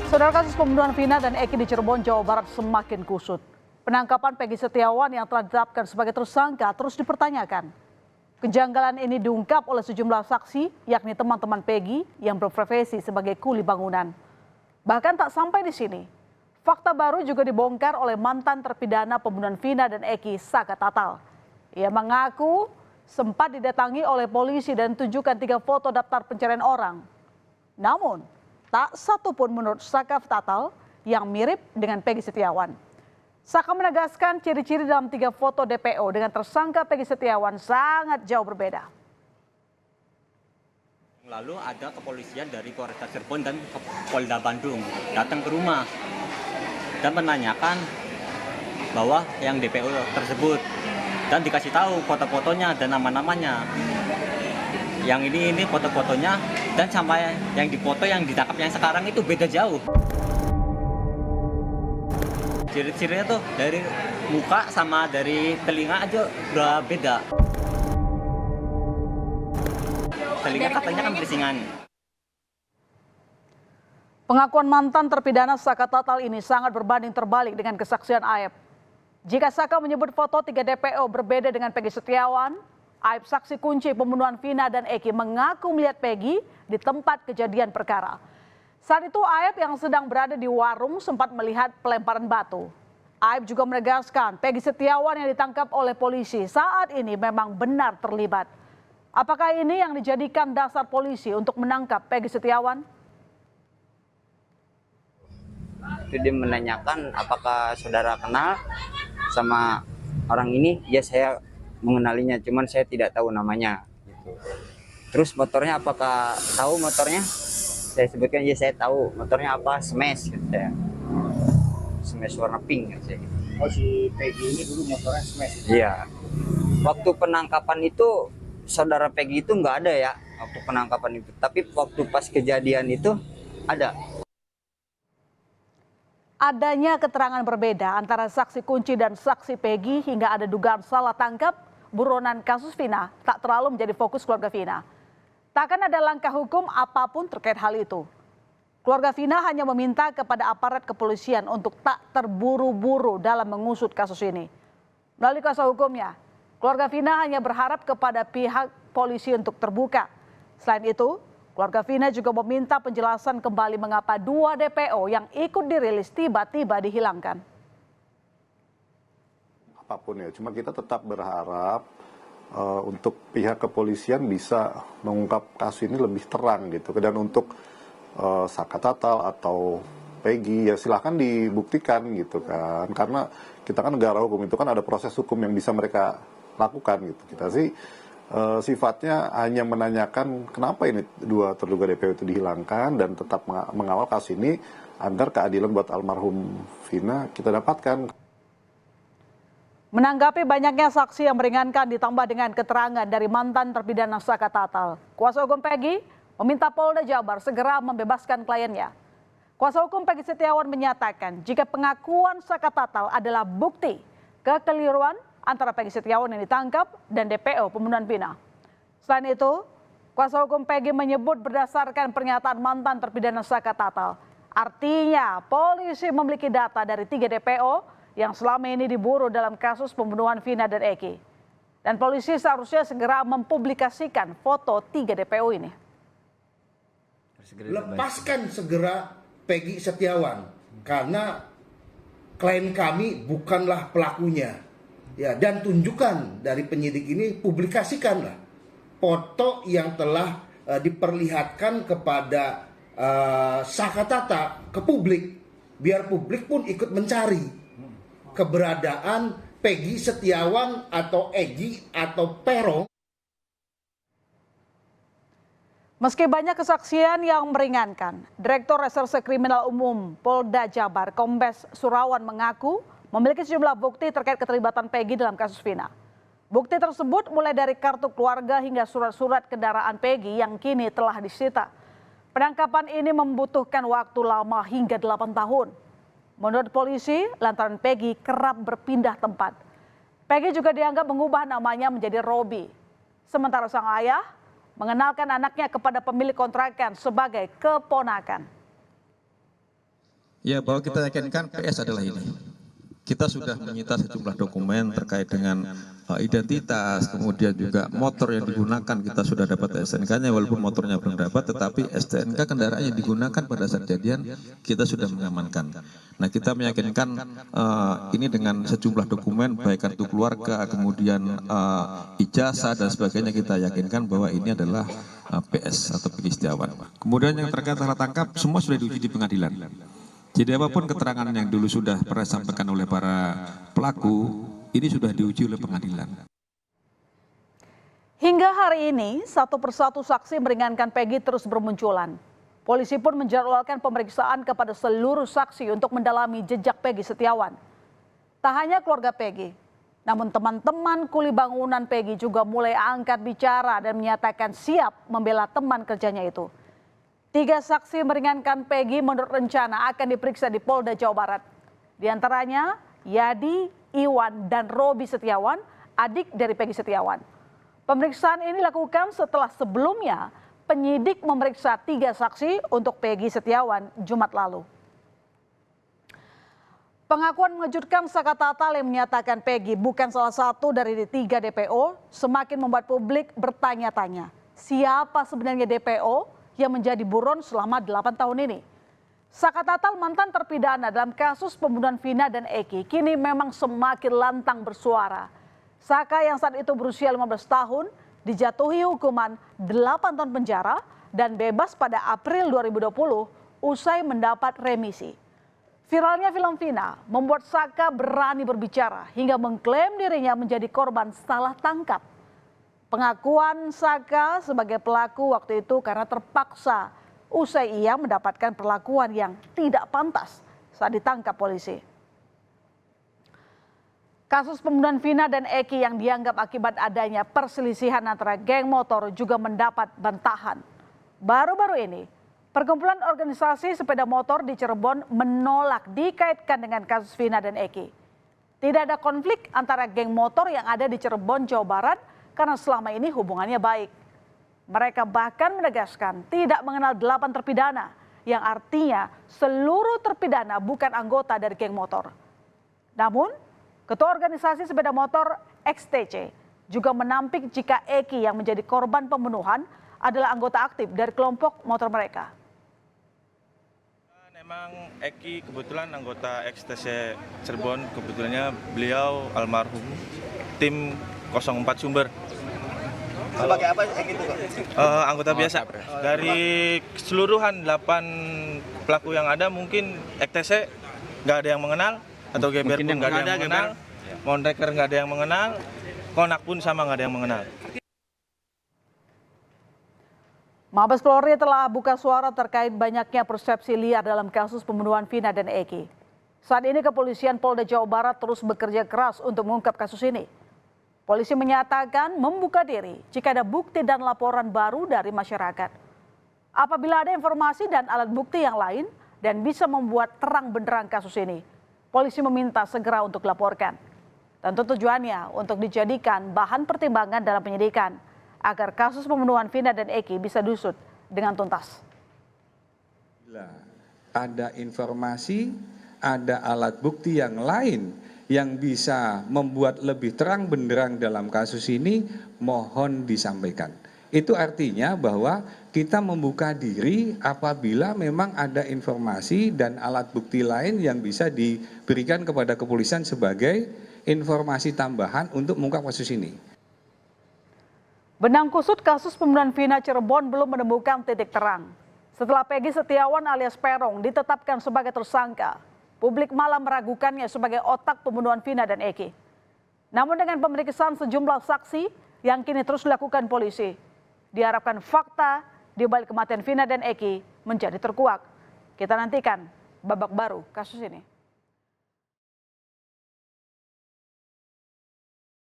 Saudara, kasus pembunuhan Vina dan Eki di Cirebon, Jawa Barat semakin kusut. Penangkapan Peggy Setiawan yang telah ditetapkan sebagai tersangka terus dipertanyakan. Kejanggalan ini diungkap oleh sejumlah saksi, yakni teman-teman Peggy yang berprofesi sebagai kuli bangunan. Bahkan tak sampai di sini, fakta baru juga dibongkar oleh mantan terpidana pembunuhan Vina dan Eki, Saka Tatal. Ia mengaku sempat didatangi oleh polisi dan tunjukkan 3 foto daftar pencarian orang. Namun, tak satu pun menurut Saka Tatal yang mirip dengan Peggy Setiawan. Saka menegaskan ciri-ciri dalam 3 foto DPO dengan tersangka Peggy Setiawan sangat jauh berbeda. Lalu ada kepolisian dari Polres Cirebon dan Polda Bandung datang ke rumah dan menanyakan bahwa yang DPO tersebut dan dikasih tahu foto-fotonya dan nama-namanya. Yang ini foto-fotonya dan sampai yang dipoto yang ditangkap yang sekarang itu beda jauh. Ciri-cirinya tuh dari muka sama dari telinga aja udah beda. Telinga katanya kan berisingan. Pengakuan mantan terpidana Saka Tatal ini sangat berbanding terbalik dengan kesaksian Aep. Jika Saka menyebut foto 3 DPO berbeda dengan Peggy Setiawan, Aep saksi kunci pembunuhan Vina dan Eki mengaku melihat Peggy di tempat kejadian perkara. Saat itu Aep yang sedang berada di warung sempat melihat pelemparan batu. Aep juga menegaskan Peggy Setiawan yang ditangkap oleh polisi saat ini memang benar terlibat. Apakah ini yang dijadikan dasar polisi untuk menangkap Peggy Setiawan? Itu dia menanyakan apakah saudara kenal sama orang ini. Ya, saya mengenalinya, cuman saya tidak tahu namanya gitu. Terus motornya apakah tahu motornya? Saya sebutkan ya saya tahu motornya apa, Smash gitu saya. Smash warna pink gitu saya. Oh, si Peggy ini dulu motornya Smash? Iya. Waktu penangkapan itu saudara Peggy itu nggak ada ya waktu penangkapan itu, tapi waktu pas kejadian itu ada. Adanya keterangan berbeda antara saksi kunci dan saksi Peggy hingga ada dugaan salah tangkap buronan kasus Vina tak terlalu menjadi fokus keluarga Vina. Takkan ada langkah hukum apapun terkait hal itu. Keluarga Vina hanya meminta kepada aparat kepolisian untuk tak terburu-buru dalam mengusut kasus ini. Melalui kuasa hukumnya, keluarga Vina hanya berharap kepada pihak polisi untuk terbuka. Selain itu, keluarga Vina juga meminta penjelasan kembali mengapa 2 DPO yang ikut dirilis tiba-tiba dihilangkan. Apapun ya, cuma kita tetap berharap untuk pihak kepolisian bisa mengungkap kasus ini lebih terang gitu. Dan untuk Saka Tatal atau Peggy ya silahkan dibuktikan gitu kan. Karena kita kan negara hukum, itu kan ada proses hukum yang bisa mereka lakukan gitu. Kita sih sifatnya hanya menanyakan kenapa ini 2 terduga DPO itu dihilangkan dan tetap mengawal kasus ini agar keadilan buat almarhum Vina kita dapatkan. Menanggapi banyaknya saksi yang meringankan ditambah dengan keterangan dari mantan terpidana Saka Tatal, kuasa hukum Peggy meminta Polda Jabar segera membebaskan kliennya. Kuasa hukum Peggy Setiawan menyatakan jika pengakuan Saka Tatal adalah bukti kekeliruan antara Peggy Setiawan yang ditangkap dan DPO pembunuhan Vina. Selain itu, kuasa hukum Peggy menyebut berdasarkan pernyataan mantan terpidana Saka Tatal, artinya polisi memiliki data dari 3 DPO yang selama ini diburu dalam kasus pembunuhan Vina dan Eki. Dan polisi seharusnya segera mempublikasikan foto 3 DPO ini. Lepaskan segera Peggy Setiawan karena klien kami bukanlah pelakunya. Ya, dan tunjukkan dari penyidik ini, publikasikanlah foto yang telah diperlihatkan kepada Saka Tatal ke publik, biar publik pun ikut mencari keberadaan Peggy Setiawan atau Egi atau Peron. Meski banyak kesaksian yang meringankan, Direktur Reserse Kriminal Umum Polda Jabar Kombes Surawan mengaku memiliki sejumlah bukti terkait keterlibatan Peggy dalam kasus Vina. Bukti tersebut mulai dari kartu keluarga hingga surat-surat kendaraan Peggy yang kini telah disita. Penangkapan ini membutuhkan waktu lama hingga 8 tahun. Menurut polisi, lantaran Peggy kerap berpindah tempat. Peggy juga dianggap mengubah namanya menjadi Robi. Sementara sang ayah mengenalkan anaknya kepada pemilik kontrakan sebagai keponakan. Ya, bahwa kita yakinkan PS adalah ini. Kita sudah menyita sejumlah dokumen terkait dengan identitas, kemudian juga motor yang digunakan kita sudah dapat STNK-nya walaupun motornya belum dapat, tetapi STNK kendaraan yang digunakan pada saat kejadian kita sudah mengamankan. Nah, kita meyakinkan ini dengan sejumlah dokumen baik kartu keluarga, kemudian ijazah dan sebagainya, kita yakinkan bahwa ini adalah PS atau Peggy Setiawan. Kemudian yang terkait salah tangkap semua sudah diuji di pengadilan. Jadi apapun keterangan yang dulu sudah pernah disampaikan oleh para pelaku, ini sudah diuji oleh pengadilan. Hingga hari ini, satu persatu saksi meringankan Peggy terus bermunculan. Polisi pun menjadwalkan pemeriksaan kepada seluruh saksi untuk mendalami jejak Peggy Setiawan. Tak hanya keluarga Peggy, namun teman-teman kuli bangunan Peggy juga mulai angkat bicara dan menyatakan siap membela teman kerjanya itu. 3 saksi meringankan Peggy menurut rencana akan diperiksa di Polda Jawa Barat. Di antaranya Yadi, Iwan, dan Robi Setiawan, adik dari Peggy Setiawan. Pemeriksaan ini dilakukan setelah sebelumnya penyidik memeriksa 3 saksi untuk Peggy Setiawan Jumat lalu. Pengakuan mengejutkan Saka Tatal yang menyatakan Peggy bukan salah satu dari 3 DPO semakin membuat publik bertanya-tanya. Siapa sebenarnya DPO yang menjadi buron selama 8 tahun ini? Saka Tatal, mantan terpidana dalam kasus pembunuhan Vina dan Eki, kini memang semakin lantang bersuara. Saka yang saat itu berusia 15 tahun dijatuhi hukuman 8 tahun penjara dan bebas pada April 2020 usai mendapat remisi. Viralnya film Vina membuat Saka berani berbicara hingga mengklaim dirinya menjadi korban salah tangkap. Pengakuan Saka sebagai pelaku waktu itu karena terpaksa usai ia mendapatkan perlakuan yang tidak pantas saat ditangkap polisi. Kasus pembunuhan Vina dan Eki yang dianggap akibat adanya perselisihan antara geng motor juga mendapat bantahan. Baru-baru ini, perkumpulan organisasi sepeda motor di Cirebon menolak dikaitkan dengan kasus Vina dan Eki. Tidak ada konflik antara geng motor yang ada di Cirebon, Jawa Barat, karena selama ini hubungannya baik. Mereka bahkan menegaskan tidak mengenal 8 terpidana, yang artinya seluruh terpidana bukan anggota dari geng motor. Namun, Ketua Organisasi Sepeda Motor XTC juga menampik jika Eki yang menjadi korban pembunuhan adalah anggota aktif dari kelompok motor mereka. Memang Eki kebetulan anggota XTC Cirebon, kebetulannya beliau almarhum tim 04 Sumber. Sebagai apa Eki itu, Pak? Anggota biasa. Dari keseluruhan 8 pelaku yang ada mungkin XTC nggak ada yang mengenal, atau Geber pun nggak ada yang mengenal, Monreker nggak ada yang mengenal, Konak pun sama nggak ada yang mengenal. Mabes Polri telah buka suara terkait banyaknya persepsi liar dalam kasus pembunuhan Vina dan Eki. Saat ini kepolisian Polda Jawa Barat terus bekerja keras untuk mengungkap kasus ini. Polisi menyatakan membuka diri jika ada bukti dan laporan baru dari masyarakat. Apabila ada informasi dan alat bukti yang lain dan bisa membuat terang benderang kasus ini, polisi meminta segera untuk dilaporkan. Tentu tujuannya untuk dijadikan bahan pertimbangan dalam penyidikan agar kasus pembunuhan Vina dan Eki bisa diusut dengan tuntas. Bila ada informasi, ada alat bukti yang lain yang bisa membuat lebih terang benderang dalam kasus ini, mohon disampaikan. Itu artinya bahwa kita membuka diri apabila memang ada informasi dan alat bukti lain yang bisa diberikan kepada kepolisian sebagai informasi tambahan untuk mengungkap kasus ini. Benang kusut kasus pembunuhan Vina Cirebon belum menemukan titik terang. Setelah Peggy Setiawan alias Peron ditetapkan sebagai tersangka, publik malah meragukannya sebagai otak pembunuhan Vina dan Eki. Namun dengan pemeriksaan sejumlah saksi yang kini terus dilakukan polisi, diharapkan fakta di balik kematian Vina dan Eki menjadi terkuak. Kita nantikan babak baru kasus ini.